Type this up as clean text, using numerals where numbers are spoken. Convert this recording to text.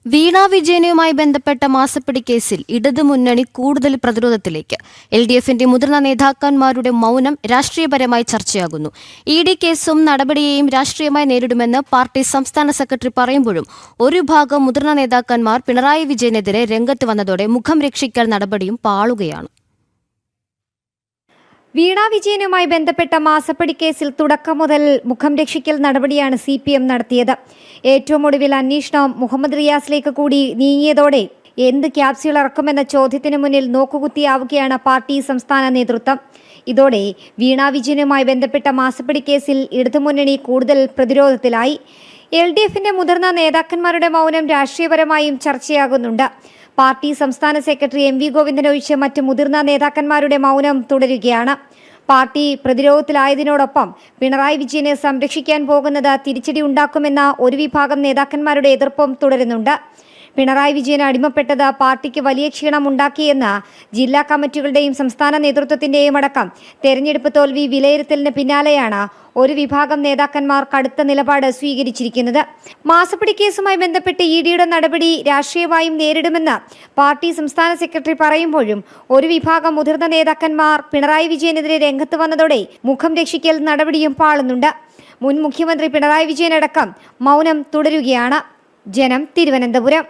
വീണ വിജയനുമായി ബന്ധപ്പെട്ട മാസപ്പടി കേസിൽ ഇടതുമുന്നണി കൂടുതൽ പ്രതിരോധത്തിലേക്ക്. LDFന്റെ മുതിർന്ന നേതാക്കന്മാരുടെ മൗനം രാഷ്ട്രീയപരമായി ചർച്ചയാകുന്നു. ED കേസും നടപടിയെയും രാഷ്ട്രീയമായി നേരിടുമെന്ന് പാർട്ടി സംസ്ഥാന സെക്രട്ടറി പറയുമ്പോഴും ഒരു ഭാഗം മുതിർന്ന നേതാക്കന്മാർ പിണറായി വിജയനെതിരെ രംഗത്ത് വന്നതോടെ മുഖം രക്ഷിക്കൽ നടപടിയും പാളുകയാണ്. വീണ വിജയനുമായി ബന്ധപ്പെട്ട മാസപ്പടി കേസിൽ തുടക്കം മുതൽ മുഖം രക്ഷിക്കൽ നടപടിയാണ് CPM നടത്തിയത്. ഏറ്റവും ഒടുവിൽ അന്വേഷണം മുഹമ്മദ് റിയാസിലേക്ക് കൂടി നീങ്ങിയതോടെ എന്ത് ക്യാപ്സ്യൂൾ ഇറക്കുമെന്ന ചോദ്യത്തിന് മുന്നിൽ നോക്കുകുത്തിയാവുകയാണ് പാർട്ടി സംസ്ഥാന നേതൃത്വം. ഇതോടെ വീണ വിജയനുമായി ബന്ധപ്പെട്ട മാസപ്പടി കേസിൽ ഇടതുമുന്നണി കൂടുതൽ പ്രതിരോധത്തിലായി. LDFന്റെ മുതിർന്ന നേതാക്കന്മാരുടെ മൗനം രാഷ്ട്രീയപരമായും ചർച്ചയാകുന്നുണ്ട്. പാർട്ടി സംസ്ഥാന സെക്രട്ടറി MV ഗോവിന്ദൻ ഒഴിച്ച് മറ്റ് മുതിർന്ന നേതാക്കന്മാരുടെ മൗനം തുടരുകയാണ്. പാർട്ടി പ്രതിരോധത്തിലായതിനോടൊപ്പം പിണറായി വിജയനെ സംരക്ഷിക്കാൻ പോകുന്നത് തിരിച്ചടി ഉണ്ടാക്കുമെന്ന ഒരു വിഭാഗം നേതാക്കന്മാരുടെ എതിർപ്പും തുടരുന്നുണ്ട്. പിണറായി വിജയന് അടിമപ്പെട്ടത് പാർട്ടിക്ക് വലിയ ക്ഷീണമുണ്ടാക്കിയെന്ന് ജില്ലാ കമ്മിറ്റികളുടെയും സംസ്ഥാന നേതൃത്വത്തിന്റെയും അടക്കം തെരഞ്ഞെടുപ്പ് തോൽവി വിലയിരുത്തലിന് പിന്നാലെയാണ് ഒരു വിഭാഗം നേതാക്കന്മാർ കടുത്ത നിലപാട് സ്വീകരിച്ചിരിക്കുന്നത്. മാസപ്പടി കേസുമായി ബന്ധപ്പെട്ട് EDയുടെ നടപടി രാഷ്ട്രീയമായും നേരിടുമെന്ന് പാർട്ടി സംസ്ഥാന സെക്രട്ടറി പറയുമ്പോഴും ഒരു വിഭാഗം മുതിർന്ന നേതാക്കന്മാർ പിണറായി വിജയനെതിരെ രംഗത്ത് വന്നതോടെ മുഖം രക്ഷിക്കൽ നടപടിയും പാളുന്നുണ്ട്. മുൻ മുഖ്യമന്ത്രി പിണറായി വിജയനടക്കം മൗനം തുടരുകയാണ്. ജനം, തിരുവനന്തപുരം.